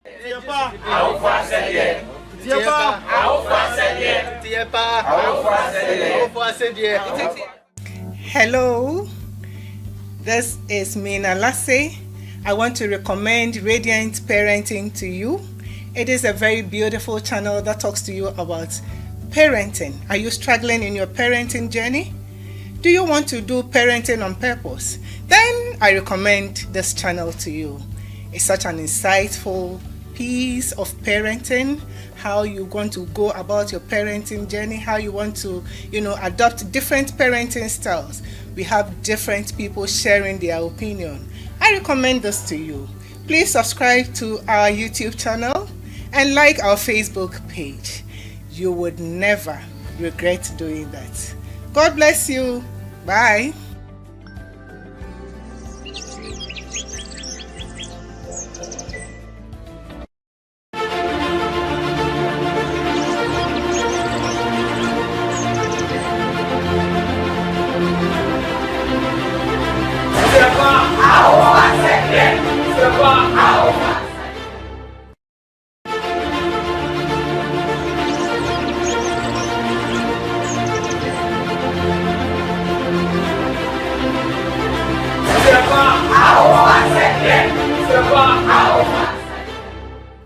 Hello, this is Mina Lasse. I want to recommend Radiant Parenting to you. It is a very beautiful channel that talks to you about parenting. Are you struggling in your parenting journey? Do you want to do parenting on purpose? Then I recommend this channel to you. It's such an insightful piece of parenting, how you want to go about your parenting journey, how you want to, adopt different parenting styles. We have different people sharing their opinion. I recommend this to you. Please subscribe to our YouTube channel and like our Facebook page. You would never regret doing that. God bless you. Bye.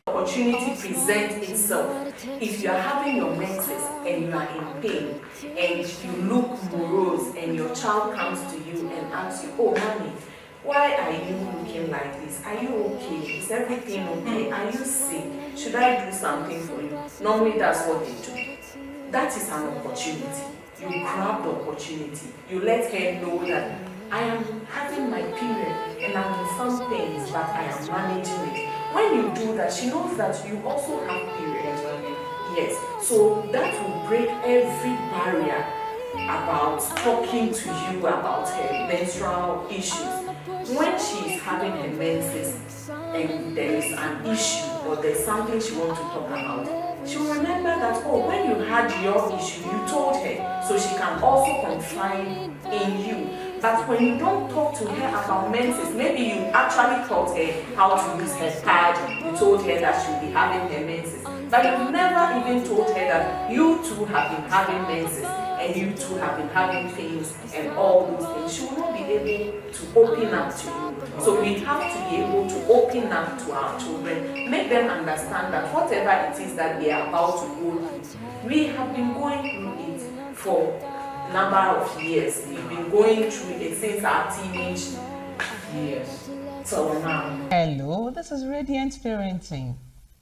Opportunity presents itself. If you are having your menses and you are in pain and you look morose and your child comes to you and asks you, "Oh, mommy, why are you looking like this? Are you okay? Is everything okay? Are you sick? Should I do something for you?" Normally that's what they do. That is an opportunity. You grab the opportunity. You let her know that I am having my period and I'm in some pains, but I am managing it. When you do that, she knows that you also have periods. Yes, so that will break every barrier about talking to you about her menstrual issues. When she is having her menses and there is an issue or there's something she wants to talk about, she will remember that, oh, when you had your issue, you told her, so she can also confide in you. But when you don't talk to her about menses, maybe you actually taught her how to use her pad, you told her that she'll be having her menses, but you never even told her that you too have been having menses and you too have been having pains and all those things. She will not be able to open up to you. So we have to be able to open up to our children, make them understand that whatever it is that they are about to go through, we have been going through it for number of years. We've been going through it since our teenage years. So now. Hello, this is Radiant Parenting.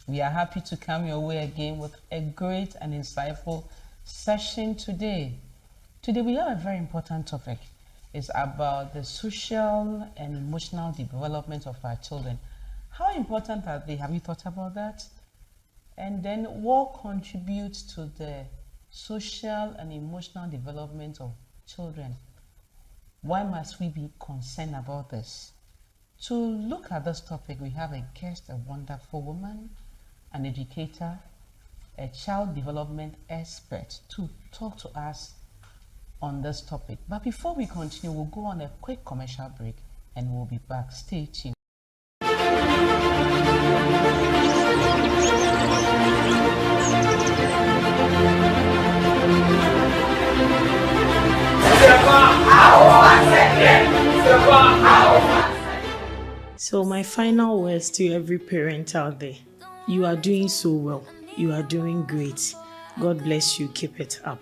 We are happy to come your way again with a great and insightful session today. Today we have a very important topic. It's about the social and emotional development of our children. How important are they? Have you thought about that? And then what contributes to the social and emotional development of children? Why must we be concerned about this? To look at this topic, we have a guest, a wonderful woman, an educator, a child development expert to talk to us on this topic. But before we continue, we'll go on a quick commercial break and we'll be back. Stay tuned. So my final words to every parent out there: you are doing so well. You are doing great. God bless you. Keep it up.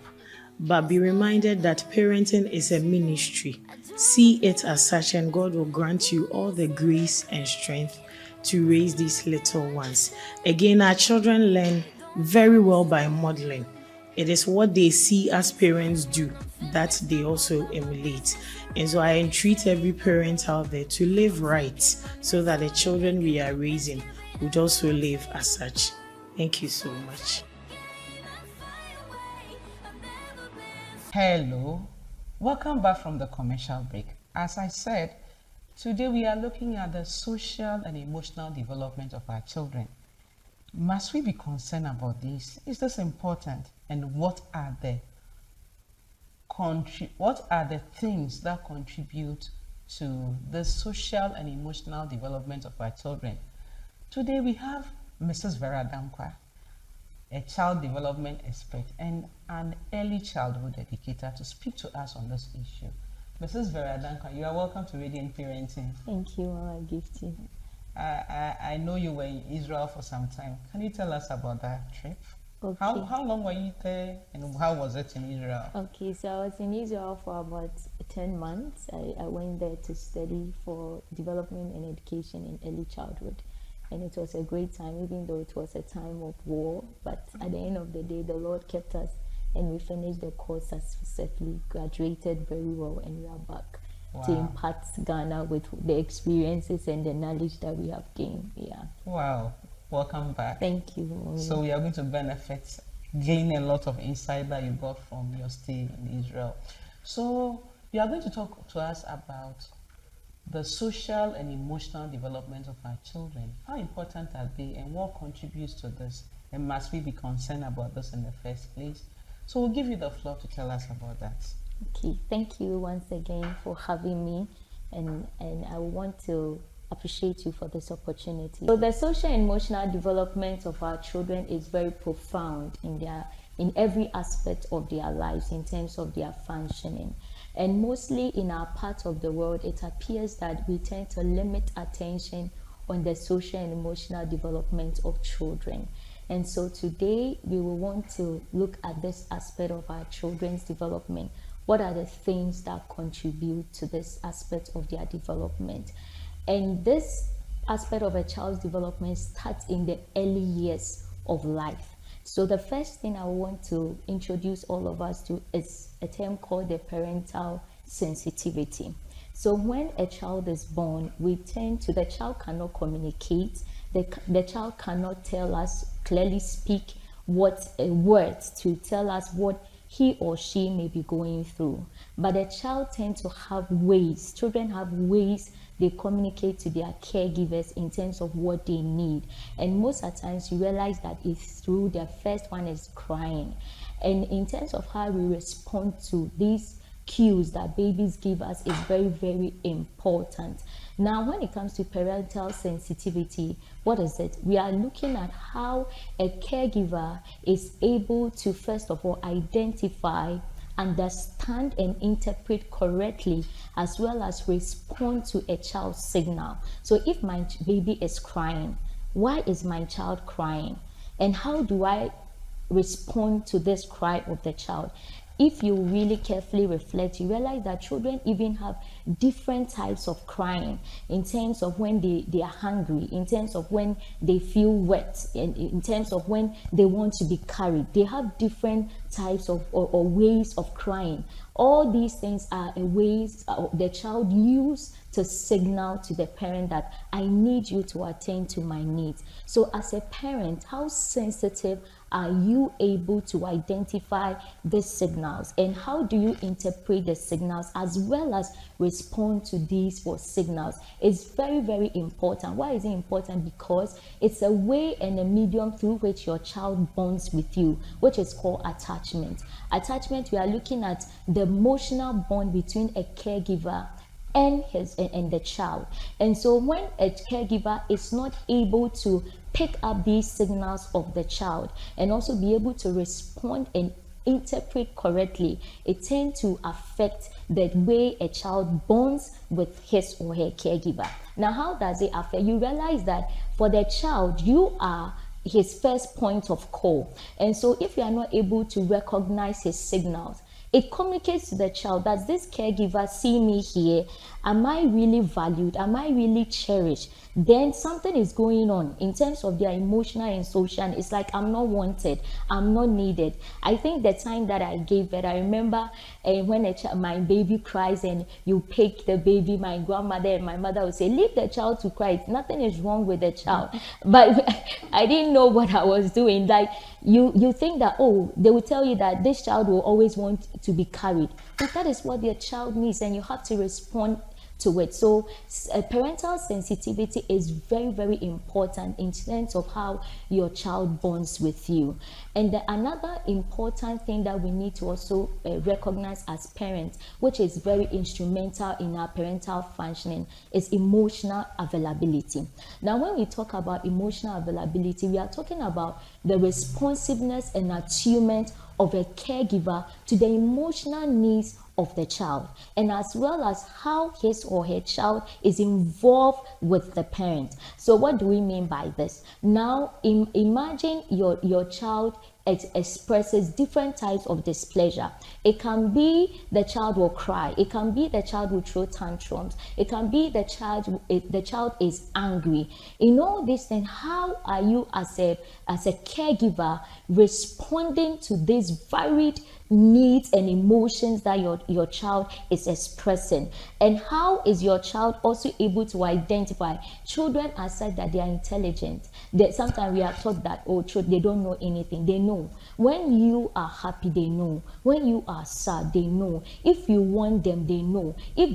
But be reminded that parenting is a ministry. See it as such, and God will grant you all the grace and strength to raise these little ones. Again, our children learn very well by modeling. It is what they see as parents do that they also emulate. And so I entreat every parent out there to live right so that the children we are raising would also live as such. Thank you so much. Hello, welcome back from the commercial break. As I said, today we are looking at the social and emotional development of our children. Must we be concerned about this? Is this important? And what are the things that contribute to the social and emotional development of our children? Today we have Mrs. Vera Danquah, a child development expert and an early childhood educator, to speak to us on this issue. Mrs. Vera Danquah, you are welcome to Radiant Parenting. Thank you, Mama Gifty. I know you were in Israel for some time. Can you tell us about that trip? Okay. How long were you there, and how was it in Israel? Okay, so I was in Israel for about 10 months. I went there to study for development and education in early childhood. And it was a great time, even though it was a time of war. But at the end of the day, the Lord kept us, and we finished the course successfully, graduated very well, and we are back to impact Ghana with the experiences and the knowledge that we have gained. Yeah. Wow. Welcome back. Thank you, Mommy. So we are going to benefit, gain a lot of insight that you got from your stay in Israel. So you are going to talk to us about the social and emotional development of our children. How important are they, and what contributes to this? And must we be concerned about this in the first place? So we'll give you the floor to tell us about that. Okay, thank you once again for having me, and I want to appreciate you for this opportunity. So the social and emotional development of our children is very profound in every aspect of their lives in terms of their functioning. And mostly in our part of the world, it appears that we tend to limit attention on the social and emotional development of children. And so today we will want to look at this aspect of our children's development. What are the things that contribute to this aspect of their development? And this aspect of a child's development starts in the early years of life. So the first thing I want to introduce all of us to is a term called the parental sensitivity. So when a child is born, the child cannot communicate, the child cannot tell us, clearly speak words to tell us what he or she may be going through. But a child tends to have ways, children have ways they communicate to their caregivers in terms of what they need. And most of the times you realize that it's through their first one is crying. And in terms of how we respond to these cues that babies give us is very, very important. Now, when it comes to parental sensitivity, what is it? We are looking at how a caregiver is able to, first of all, identify, understand and interpret correctly, as well as respond to a child's signal. So if my baby is crying, why is my child crying? And how do I respond to this cry of the child? If you really carefully reflect, you realize that children even have different types of crying in terms of when they are hungry, in terms of when they feel wet, and in terms of when they want to be carried. They have different types of or ways of crying. All these things are ways the child uses to signal to the parent that I need you to attend to my needs. So as a parent, how sensitive are you able to identify the signals, and how do you interpret the signals as well as respond to these signals? It's very, very important. Why is it important? Because it's a way and a medium through which your child bonds with you, which is called attachment. Attachment, we are looking at the emotional bond between a caregiver and the child. And so when a caregiver is not able to pick up these signals of the child and also be able to respond and interpret correctly, it tends to affect the way a child bonds with his or her caregiver. Now, how does it affect? You realize that for the child, you are his first point of call. And so if you are not able to recognize his signals, it communicates to the child, does this caregiver see me here? Am I really valued? Am I really cherished? Then something is going on in terms of their emotional and social. It's like, I'm not wanted, I'm not needed. I think the time that I gave birth, I remember when my baby cries and you pick the baby, my grandmother and my mother would say, leave the child to cry. Nothing is wrong with the child. But I didn't know what I was doing. Like, you think that, oh, they will tell you that this child will always want to be carried. But that is what their child needs, and you have to respond to it. So parental sensitivity is very, very important in terms of how your child bonds with you. And another important thing that we need to also recognize as parents, which is very instrumental in our parental functioning, is emotional availability. Now, when we talk about emotional availability, we are talking about the responsiveness and attunement of a caregiver to the emotional needs of the child, and as well as how his or her child is involved with the parent. So what do we mean by this? Now, imagine your child expresses different types of displeasure. It can be the child will cry. It can be the child will throw tantrums. It can be the child is angry. In all these things, how are you as a caregiver responding to these varied needs and emotions that your child is expressing? And how is your child also able to identify? Children are said that they are intelligent. Sometimes we are taught that, oh, they don't know anything. They know. When you are happy, they know. When you are sad, they know. If you want them, they know. If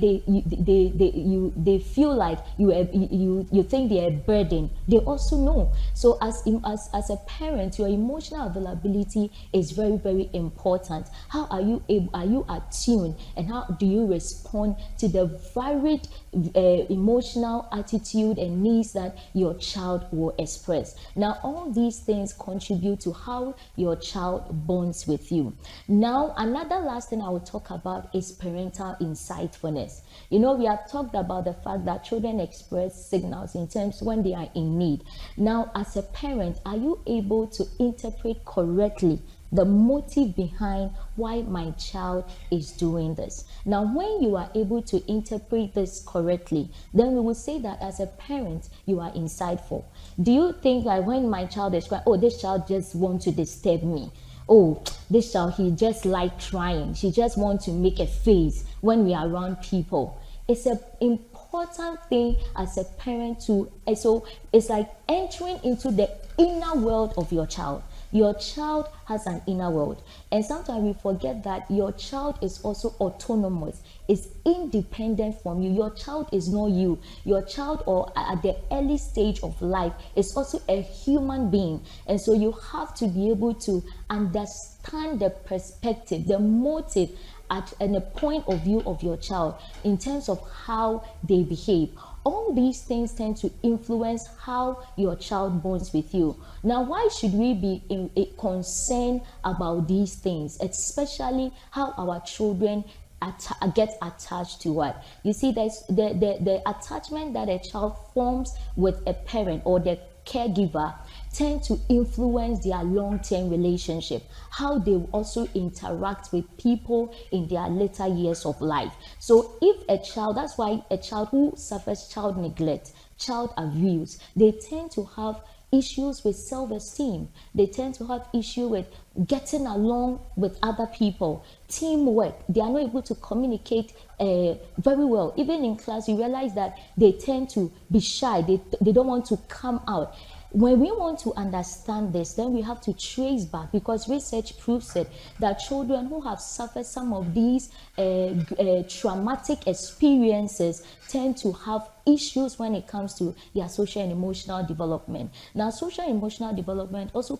they feel like you think they are a burden, they also know. So as a parent, your emotional availability is very, very important. How are you attuned, and how do you respond to the varied emotional attitude and needs that your child will express? Now, all these things contribute to how your child bonds with you. Now, another last thing I will talk about is parental insightfulness. You know, we have talked about the fact that children express signals in terms when they are in need. Now, as a parent, are you able to interpret correctly the motive behind why my child is doing this? Now, when you are able to interpret this correctly, then we will say that as a parent, you are insightful. Do you think that when my child is crying, oh, this child just wants to disturb me? Oh, this child, he just like trying. She just wants to make a face when we are around people. It's an important thing as a parent to, so it's like entering into the inner world of your child. Your child has an inner world, and sometimes we forget that your child is also autonomous, is independent from you. Your child is not you. Your child, or at the early stage of life, is also a human being, and so you have to be able to understand the perspective, the motive, and the point of view of your child in terms of how they behave. All these things tend to influence how your child bonds with you. Now, why should we be concerned about these things, especially how our children get attached to what? You see, there's the attachment that a child forms with a parent or the caregiver tend to influence their long-term relationship, how they also interact with people in their later years of life. So if a child, that's why a child who suffers child neglect, child abuse, they tend to have issues with self-esteem. They tend to have issue with getting along with other people, teamwork. They are not able to communicate very well. Even in class, you realize that they tend to be shy. They don't want to come out. When we want to understand this, then we have to trace back, because research proves it, that children who have suffered some of these traumatic experiences tend to have issues when it comes to their social and emotional development. Now, social and emotional development also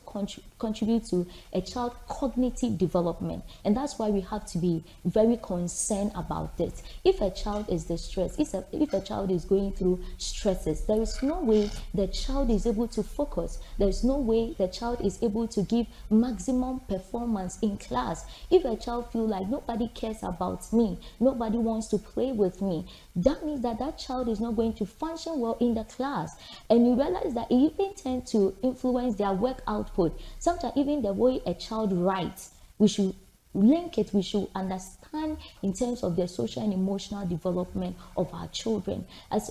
contributes to a child's cognitive development, and that's why we have to be very concerned about this. If a child is distressed, if a child is going through stresses, there is no way the child is able to focus. There is no way the child is able to give maximum performance in class. If a child feels like nobody cares about me, nobody wants to play with me, that means that child is not going to function well in the class. And you realize that it even tends to influence their work output. Sometimes even the way a child writes, we should link it, we should understand in terms of the social and emotional development of our children. As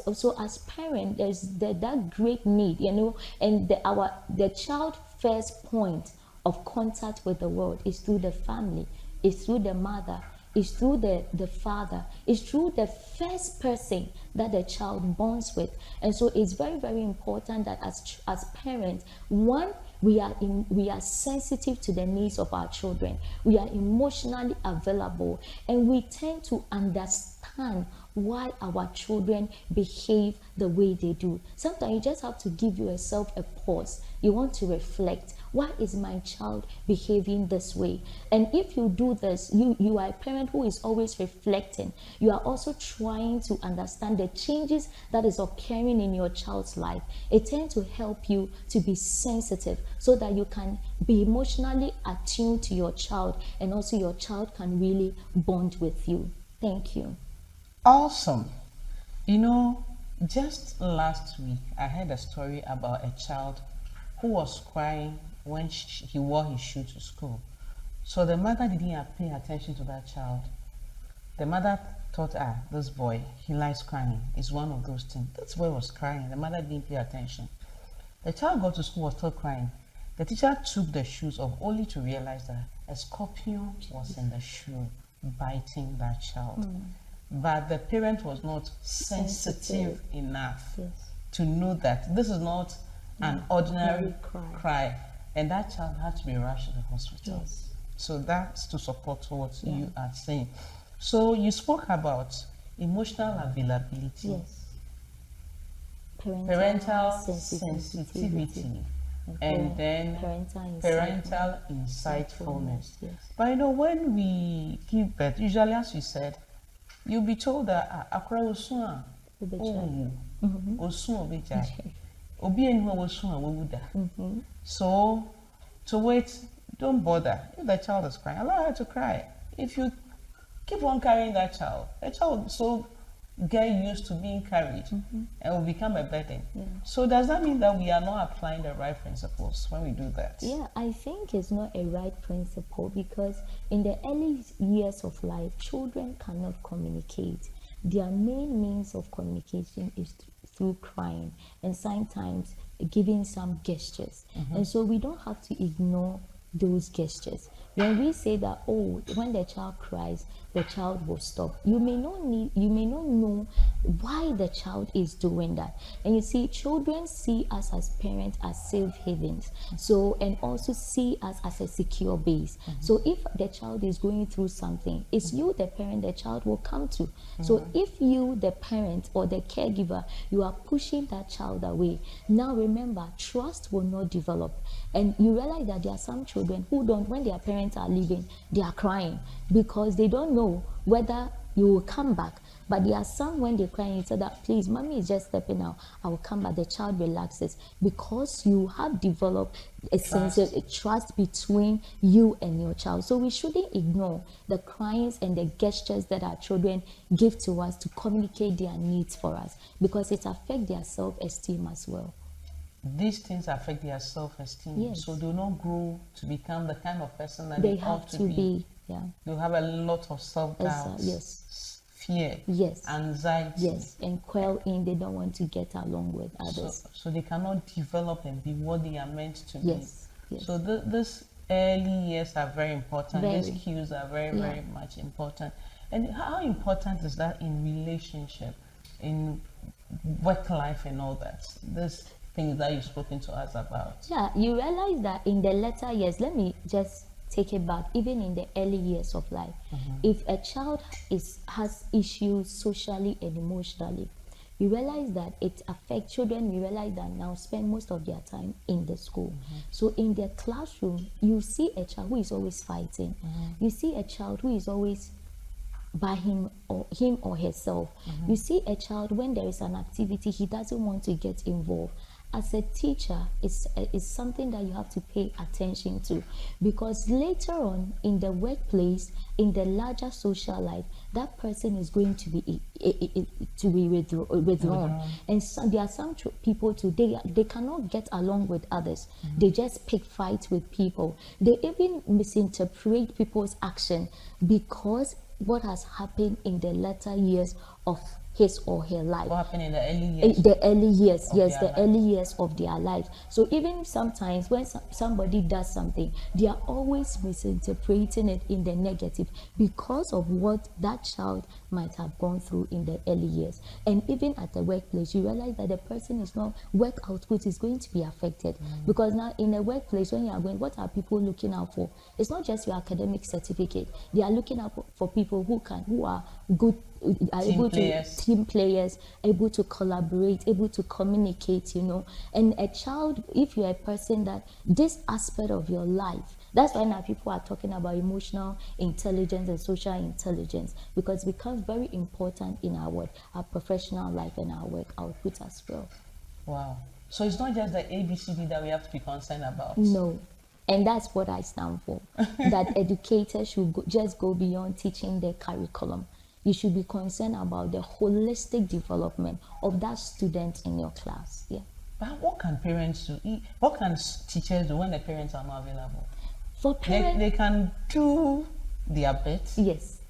parents, there's that great need, and the child first point of contact with the world is through the family, is through the mother, is through the father, is through the first person that the child bonds with. And so it's very, very important that as parents, one, we are sensitive to the needs of our children. We are emotionally available, and we tend to understand why our children behave the way they do. Sometimes you just have to give yourself a pause. You want to reflect. Why is my child behaving this way? And if you do this, you are a parent who is always reflecting. You are also trying to understand the changes that is occurring in your child's life. It tends to help you to be sensitive so that you can be emotionally attuned to your child, and also your child can really bond with you. Thank you. Awesome. You know, just last week, I heard a story about a child who was crying when he wore his shoe to school. So the mother didn't pay attention to that child. The mother thought, this boy, he likes crying. It's one of those things. This boy was crying. The mother didn't pay attention. The child got to school, was still crying. The teacher took the shoes off only to realize that a scorpion was in the shoe, biting that child. But the parent was not sensitive enough to know that this is not an ordinary cry, and that child had to be rushed to the hospital. So that's to support what you are saying. So you spoke about emotional availability, parental sensitivity, and then parental insightfulness. But you know, when we give birth, usually, as you said, you'll be told that akra osua so to wait, don't bother. If the child is crying, allow her to cry. If you keep on carrying that child, the child will so get used to being carried and will become a burden. So does that mean that we are not applying the right principles when we do that? Yeah, I think it's not a right principle, because in the early years of life, children cannot communicate. Their main means of communication is through crying and sometimes giving some gestures. And so we don't have to ignore those gestures. When we say that, when the child cries, the child will stop, you may not know why the child is doing that. And you see, children see us as parents as safe havens, so, and also see us as a secure base. So if the child is going through something, it's you, the parent, the child will come to. So if you, the parent or the caregiver, you are pushing that child away, now remember, trust will not develop. And you realize that there are some children who don't, when their parents are leaving, they are crying because they don't know whether you will come back. But there are some, when they cry, you say that, please, mommy is just stepping out, I will come back. The child relaxes because you have developed a sense of trust between you and your child. So we shouldn't ignore the cries and the gestures that our children give to us to communicate their needs for us, because it affects their self-esteem as well. These things affect their self-esteem, so they will not grow to become the kind of person that they they have ought to be. They'll have a lot of self-doubt, fear, anxiety, and quell in. They don't want to get along with others, so they cannot develop and be what they are meant to be. So this early years are very important. These cues are very much important. And how important is that in relationship, in work life, and all that? This things that you've spoken to us about. You realize that in the later years, let me just take it back, even in the early years of life, if a child has issues socially and emotionally, you realize that it affects children. We realize that now spend most of their time in the school. So in the classroom, you see a child who is always fighting. You see a child who is always by him or herself. You see a child, when there is an activity, he doesn't want to get involved. As a teacher, it's something that you have to pay attention to, because later on in the workplace, in the larger social life, that person is going to be withdrawn. And there are some people today, they cannot get along with others. They just pick fights with people. They even misinterpret people's action because what has happened in the latter years of his or her life. What happened in the early years? The early years, early years of their life. So even sometimes when somebody does something, they are always misinterpreting it in the negative because of what that child might have gone through in the early years. And even at the workplace, you realize that the person is not, work output is going to be affected. Because now in a workplace, when you are going, what are people looking out for? It's not just your academic certificate. They are looking out for people who are good are Team able players. to team players, able to collaborate, able to communicate, you know. And a child, if you're a person that this aspect of your life, that's why now people are talking about emotional intelligence and social intelligence, because it becomes very important in our work, our professional life and our work output as well. Wow. So it's not just the ABCD that we have to be concerned about. No. And that's what I stand for. That educators should just go beyond teaching their curriculum. You should be concerned about the holistic development of that student in your class. Yeah. But what can parents do? What can teachers do when the parents are not available? For parents, They can do their bit, yes.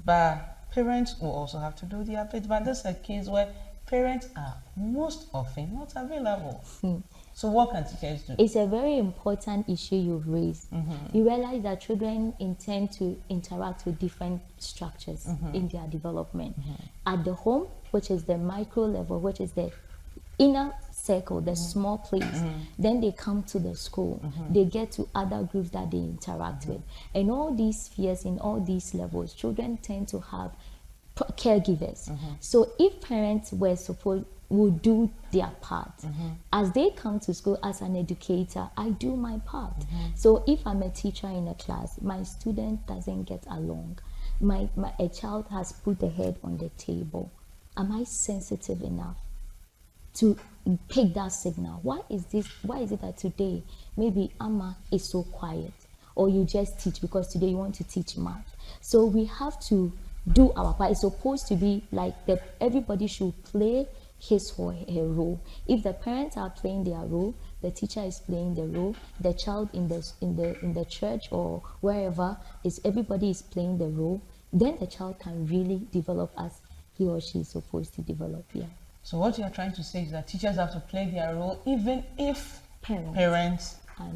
but parents will also have to do their bit. But this is a case where parents are most often not available. So what can teachers do? It's a very important issue you've raised. You realize that children intend to interact with different structures in their development. At the home, which is the micro level, which is the inner circle, the small place, then they come to the school, they get to other groups that they interact with. And all these spheres, in all these levels, children tend to have caregivers. So if parents would do their part, as they come to school as an educator, I do my part. So if I'm a teacher in a class, my student doesn't get along, a child has put the head on the table, am I sensitive enough to pick that signal? Why is it that today maybe Amma is so quiet, or you just teach because today you want to teach math? So we have to do our part. It's supposed to be like everybody should play his or her role. If the parents are playing their role, the teacher is playing the role, the child in the church or wherever everybody is playing the role, then the child can really develop as he or she is supposed to develop. Yeah. So what you are trying to say is that teachers have to play their role even if parents are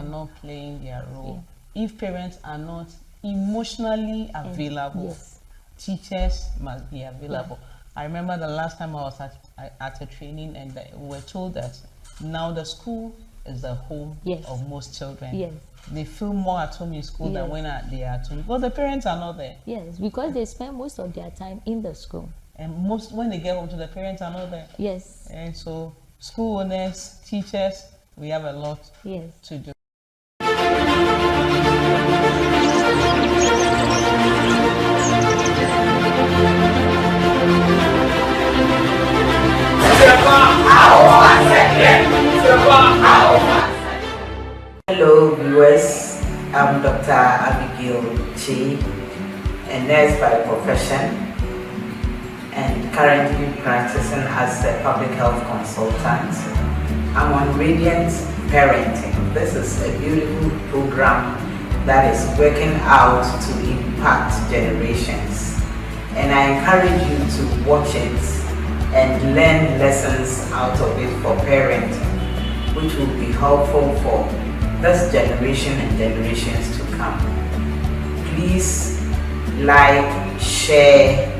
not playing their role. Yeah. If parents are not emotionally available, yes, teachers must be available. Yeah. I remember the last time I was at a training, and we were told that now the school is the home of most children. Yes. They feel more at home in school than when they are at home, because the parents are not there. Yes, because they spend most of their time in the school. And when they get home to the parents are not there. Yes. And so school owners, teachers, we have a lot to do. Hello viewers, I'm Dr. Abigail Chi, a nurse by profession and currently practicing as a public health consultant. I'm on Radiant Parenting. This is a beautiful program that is working out to impact generations, and I encourage you to watch it and learn lessons out of it for parenting, which will be helpful for this generation and generations to come. Please like, share,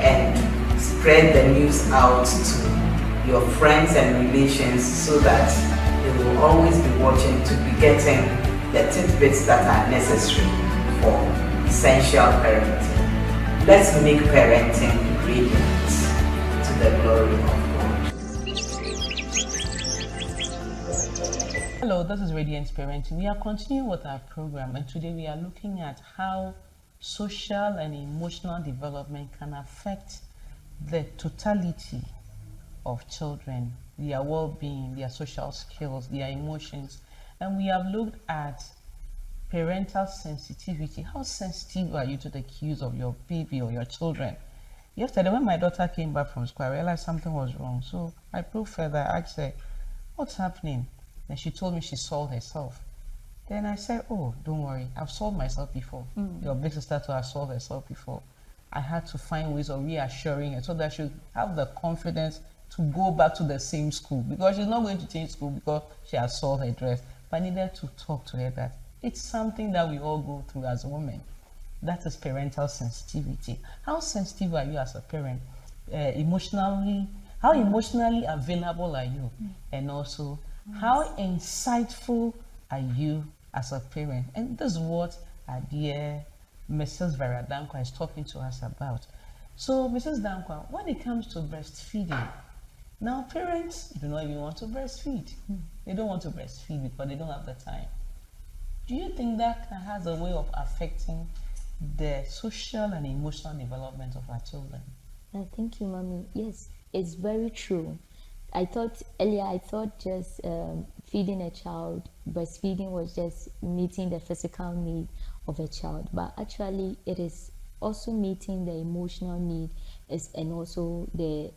and spread the news out to your friends and relations so that they will always be watching to be getting the tidbits that are necessary for essential parenting. Let's make parenting radiant to the glory of God. Hello, this is Radiant Parenting. We are continuing with our program, and today we are looking at how social and emotional development can affect the totality of children, their well-being, their social skills, their emotions. And we have looked at parental sensitivity. How sensitive are you to the cues of your baby or your children? Yesterday, when my daughter came back from school, I realized something was wrong. So I probed further. I asked her, what's happening? Then she told me she saw herself. Then I said, oh, don't worry. I've solved myself before. Your big sister too has solved herself before. I had to find ways of reassuring her so that she have the confidence to go back to the same school, because she's not going to change school because she has solved her dress. But I needed to talk to her that it's something that we all go through as women. That is parental sensitivity. How sensitive are you as a parent? How emotionally available are you? And also, how insightful are you as a parent? And this is what our dear Mrs. Vera Danquah is talking to us about. So, Mrs. Danquah, when it comes to breastfeeding, now parents do not even want to breastfeed. They don't want to breastfeed because they don't have the time. Do you think that has a way of affecting the social and emotional development of our children? Thank you, Mommy. Yes, it's very true. I thought just feeding a child, breastfeeding was just meeting the physical need of a child, but actually it is also meeting the emotional need and also the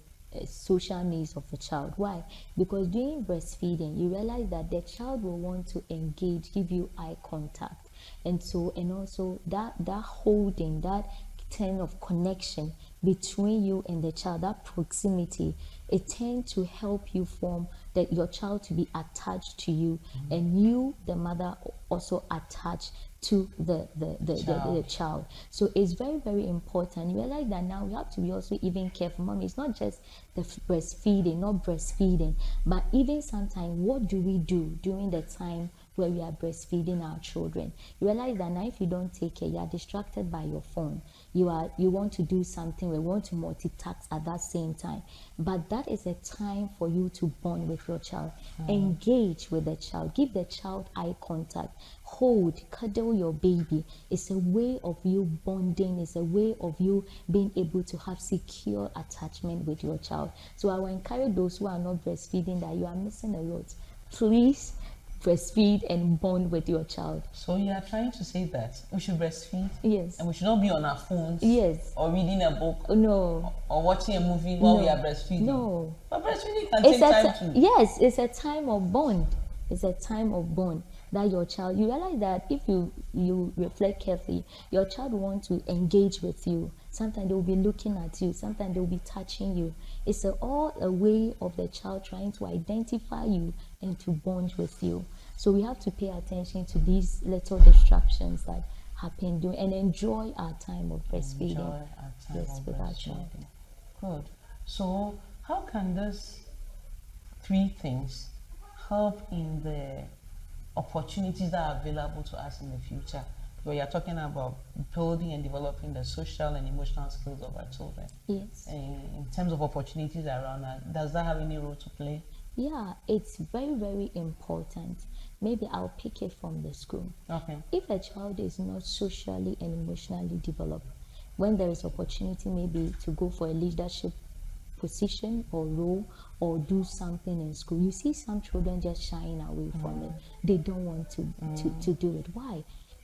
social needs of the child. Why? Because during breastfeeding, you realize that the child will want to engage, give you eye contact, and also that holding, that kind of connection between you and the child, that proximity, it tends to help you form that your child to be attached to you, and you, the mother, also attached to the child. So it's very, very important. You realize that now we have to be also even careful. Mommy, it's not just the breastfeeding, but even sometimes what do we do during the time where we are breastfeeding our children? You realize that now if you don't take care, you are distracted by your phone. You want to do something, we want to multitask at that same time. But that is a time for you to bond with your child. Engage with the child. Give the child eye contact. Hold, cuddle your baby. It's a way of you bonding. It's a way of you being able to have secure attachment with your child. So I will encourage those who are not breastfeeding that you are missing a lot. Please breastfeed and bond with your child. So you are trying to say that we should breastfeed? Yes. And we should not be on our phones? Yes. Or reading a book? No. Or watching a movie while we are breastfeeding? No. But breastfeeding can take time too. Yes, it's a time of bond. It's a time of bond that your child, you realize that if you reflect carefully, your child will want to engage with you. Sometimes they will be looking at you. Sometimes they will be touching you. It's all a way of the child trying to identify you and to bond with you. So we have to pay attention to these little distractions that happen and enjoy our time of breastfeeding. Enjoy our time of with our breastfeeding. child. Good. So how can these three things help in the opportunities that are available to us in the future? Where you're talking about building and developing the social and emotional skills of our children. Yes. In terms of opportunities around that, does that have any role to play? Yeah, it's very, very important. Maybe I'll pick it from the school. Okay. If a child is not socially and emotionally developed, when there is opportunity maybe to go for a leadership position or role or do something in school, you see some children just shying away from it. They don't want to do it. Why?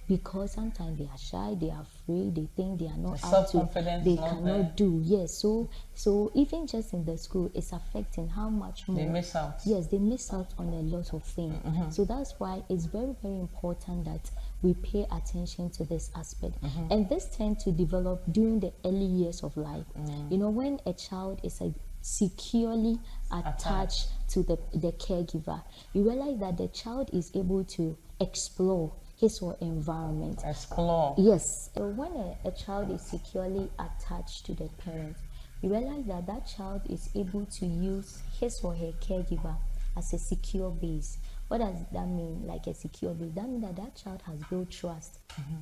Because sometimes they are shy, they are afraid, they think they are not up to, they cannot do. Yes, so even just in the school, it's affecting how much more they miss out. Yes, they miss out on a lot of things. So that's why it's very, very important that we pay attention to this aspect. And this tends to develop during the early years of life. You know, when a child is securely attached to the caregiver, you realize that the child is able to explore his or environment. Explore. Yes. So when a child is securely attached to the parent, you realize that that child is able to use his or her caregiver as a secure base. What does that mean, like a secure base? That means that child has built trust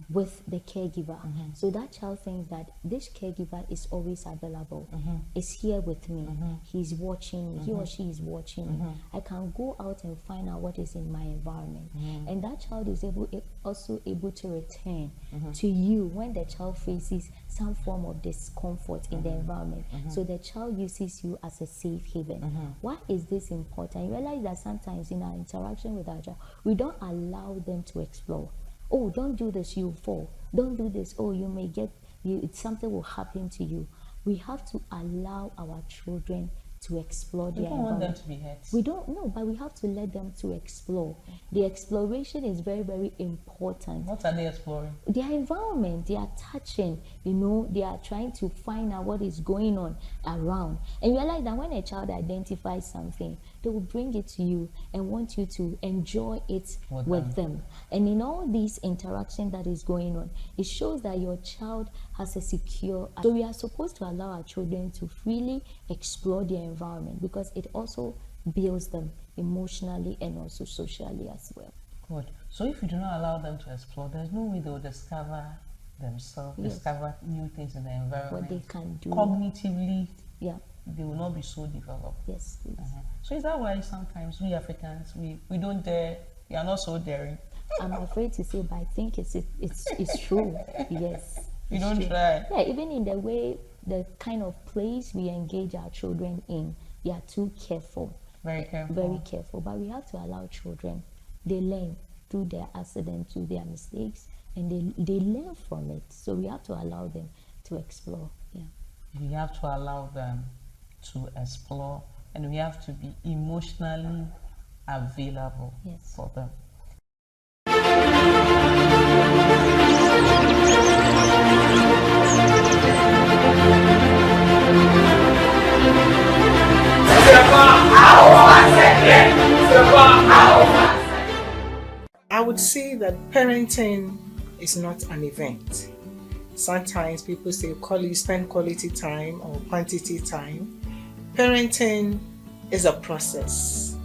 with the caregiver. So that child thinks that this caregiver is always available, is here with me, he's watching me, he or she is watching me. I can go out and find out what is in my environment. And that child is also able to return to you when the child faces some form of discomfort in the environment. So the child uses you as a safe haven. Why is this important? You realize that sometimes in our interaction with our child, we don't allow them to explore. Oh, don't do this, you'll fall. Don't do this, oh, you may get, something will happen to you. We have to allow our children to explore their environment. We don't want them to be hurt. We don't know, but we have to let them to explore. The exploration is very, very important. What are they exploring? Their environment. They are touching, they are trying to find out what is going on around. And you realize that when a child identifies something, they will bring it to you and want you to enjoy it with them. And in all these interactions that is going on, it shows that your child has a secure. So we are supposed to allow our children to freely explore their environment because it also builds them emotionally and also socially as well. Good. So if you do not allow them to explore, there's no way they will discover themselves, Yes. discover new things in the environment. What they can do. Cognitively, Yeah. they will not be so developed. Yes. Yes. So is that why sometimes we Africans, we don't dare, we are not so daring? I'm afraid to say, but I think it's true. Yes. We it's don't true. try. Yeah, even in the way, the kind of place we engage our children in, we are too careful. Very careful. Very careful. But we have to allow children, they learn through their accidents, through their mistakes, and they learn from it. So we have to allow them to explore. Yeah. We have to allow them to explore, and we have to be emotionally available Yes. for them. I would say that parenting is not an event. Sometimes people say spend quality time or quantity time. Parenting is a process,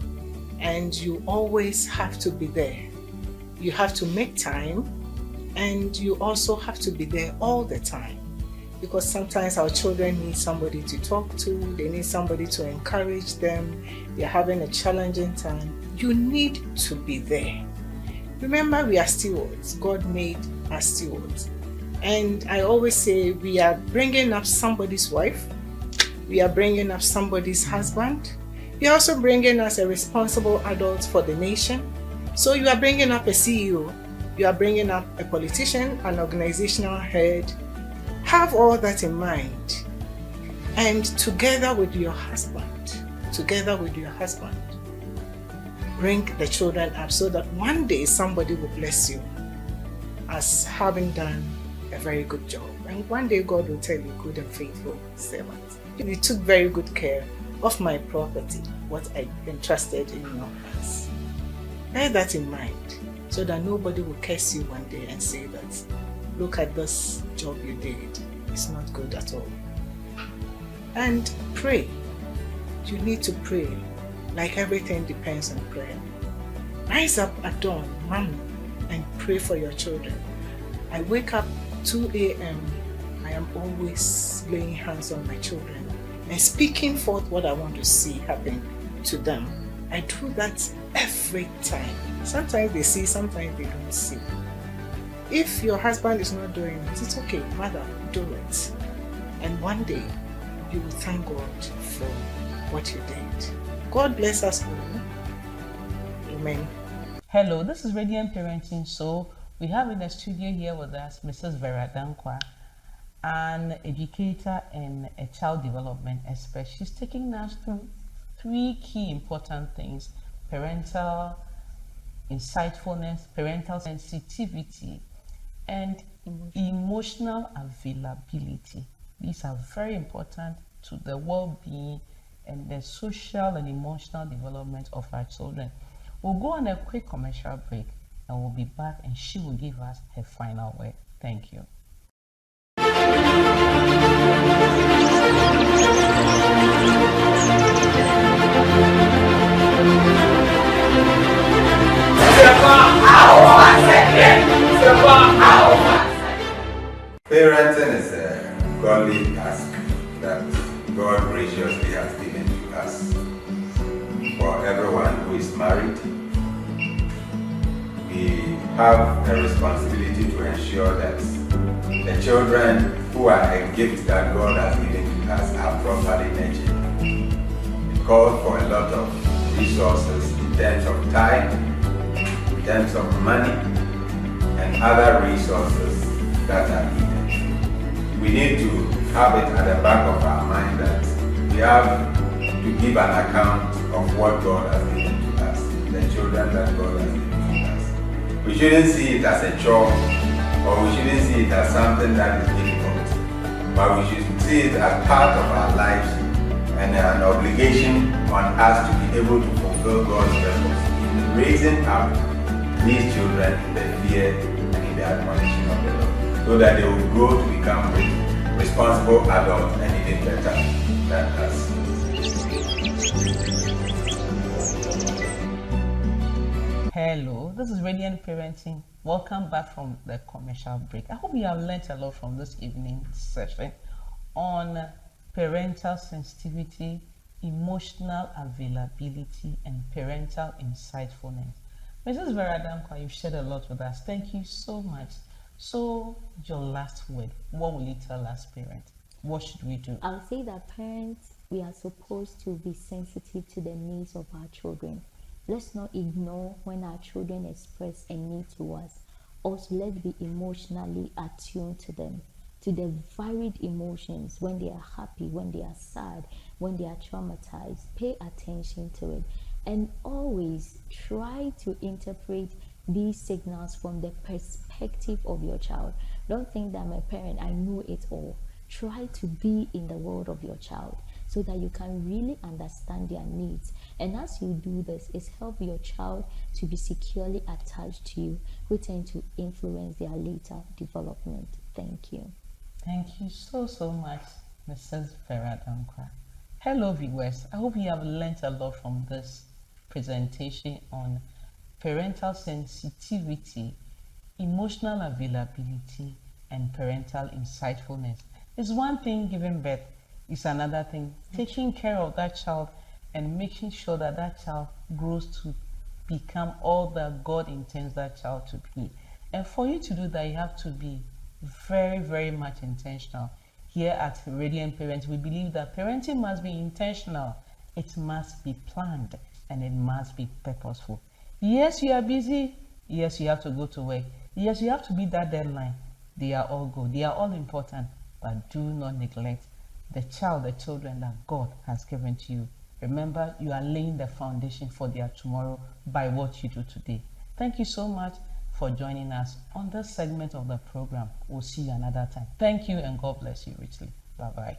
and you always have to be there. You have to make time, and you also have to be there all the time, because sometimes our children need somebody to talk to, they need somebody to encourage them, they're having a challenging time. You need to be there. Remember, we are stewards. God made us stewards. And I always say we are bringing up somebody's wife, we are bringing up somebody's husband, we are also bringing us a responsible adult for the nation. So you are bringing up a CEO, you are bringing up a politician, an organizational head. Have all that in mind, and together with your husband, bring the children up so that one day somebody will bless you as having done a very good job. And one day God will tell you, good and faithful servant, you took very good care of my property, what I entrusted in your hands. Bear that in mind so that nobody will curse you one day and say that, look at this job you did, it's not good at all. And pray. You need to pray. Like everything depends on prayer. Rise up at dawn, mom, and pray for your children. I wake up 2 a.m. I am always laying hands on my children and speaking forth what I want to see happen to them. I do that every time. Sometimes they see, sometimes they don't see. If your husband is not doing it, it's okay, mother, do it. And one day, you will thank God for what you did. God bless us all. Amen. Hello, this is Radiant Parenting. So we have in the studio here with us Mrs. Vera Danquah, an educator and a child development expert. She's taking us through 3 key important things: parental insightfulness, parental sensitivity, and emotional availability. These are very important to the well-being and the social and emotional development of our children. We'll go on a quick commercial break and we'll be back, and she will give us her final word. Thank you. Parenting is a godly task that God graciously has given to us. For everyone who is married, we have a responsibility to ensure that the children who are a gift that God has given to us are properly nurtured. It calls for a lot of resources in terms of time, in terms of money, and other resources that are needed. We need to have it at the back of our mind that we have to give an account of what God has given to us, the children that God has given to us. We shouldn't see it as a chore, or we shouldn't see it as something that is difficult, but we should see it as part of our lives and an obligation on us to be able to fulfill God's purpose in raising up these children in the fear and in the admonition of the Lord, so that they will grow to become responsible adults and even better than us. Hello, this is Radiant Parenting. Welcome back from the commercial break. I hope you have learned a lot from this evening session on parental sensitivity, emotional availability, and parental insightfulness. Mrs. Vera Danquah, you've shared a lot with us. Thank you so much. So, your last word, what will you tell us parents? What should we do? I'll say that parents, we are supposed to be sensitive to the needs of our children. Let's not ignore when our children express a need to us. Also, let's be emotionally attuned to them, to the varied emotions, when they are happy, when they are sad, when they are traumatized. Pay attention to it. And always try to interpret these signals from the perspective of your child. Don't think that I'm a parent, I know it all. Try to be in the world of your child so that you can really understand their needs. And as you do this, it's help your child to be securely attached to you, which tend to influence their later development. Thank you. Thank you so much, Mrs. Vera Danquah. Hello viewers, I hope you have learned a lot from this presentation on parental sensitivity, emotional availability, and parental insightfulness. It's one thing giving birth, it's another thing taking care of that child and making sure that that child grows to become all that God intends that child to be. And for you to do that, you have to be very much intentional. Here at Radiant Parents, we believe that parenting must be intentional. It must be planned and it must be purposeful. Yes, you are busy. Yes, you have to go to work. Yes, you have to meet that deadline. They are all good. They are all important. But do not neglect the child, the children that God has given to you. Remember, you are laying the foundation for their tomorrow by what you do today. Thank you so much for joining us on this segment of the program. We'll see you another time. Thank you and God bless you richly. Bye-bye.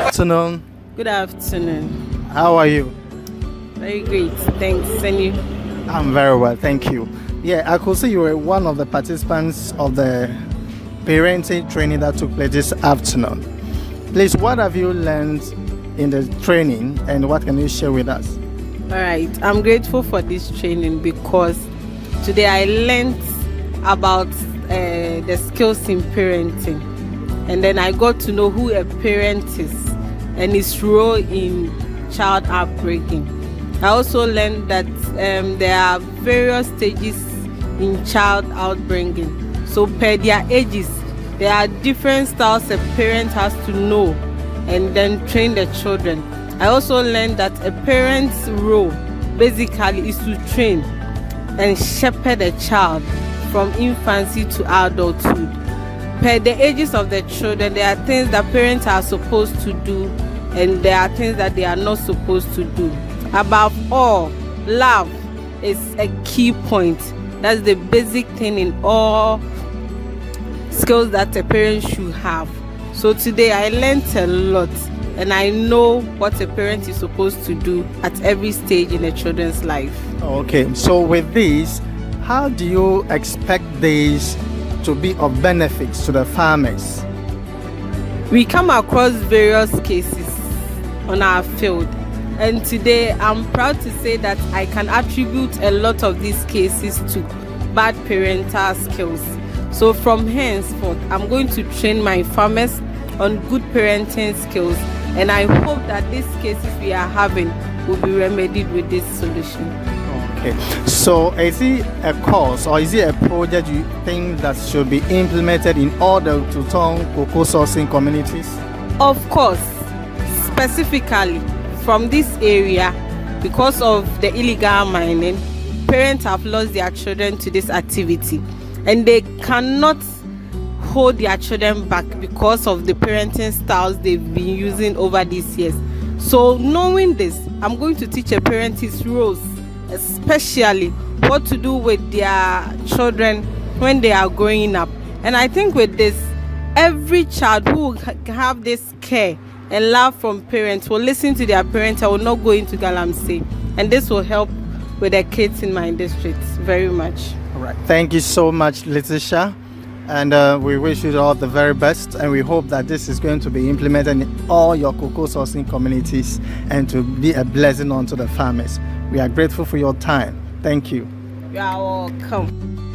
Afternoon. Good afternoon. How are you? Very great. Thanks. And you? I'm very well, thank you. Yeah, I could see you were one of the participants of the parenting training that took place this afternoon. Please, what have you learned in the training and what can you share with us? All right. I'm grateful for this training because today I learned about the skills in parenting. And then I got to know who a parent is and his role in child upbringing. I also learned that there are various stages in child outbringing. So per their ages, there are different styles a parent has to know and then train the children. I also learned that a parent's role basically is to train and shepherd a child from infancy to adulthood. Per the ages of the children, there are things that parents are supposed to do and there are things that they are not supposed to do. Above all, love is a key point. That's the basic thing in all skills that a parent should have. So today I learned a lot and I know what a parent is supposed to do at every stage in a children's life. Okay, so with this, how do you expect this to be of benefits to the farmers? We come across various cases on our field, and today I'm proud to say that I can attribute a lot of these cases to bad parental skills. So from henceforth, I'm going to train my farmers on good parenting skills, and I hope that these cases we are having will be remedied with this solution. Okay, so is it a course or is it a project you think that should be implemented in order to turn cocoa sourcing communities? Of course, specifically from this area, because of the illegal mining, parents have lost their children to this activity and they cannot hold their children back because of the parenting styles they've been using over these years. So knowing this, I'm going to teach a parent his roles, especially what to do with their children when they are growing up. And I think with this, every child who have this care and love from parents will listen to their parents and will not go into galamsey, and this will help with the kids in my district very much. All right. Thank you so much, Letitia. And we wish you all the very best. And we hope that this is going to be implemented in all your cocoa sourcing communities and to be a blessing unto the farmers. We are grateful for your time. Thank you. You are welcome.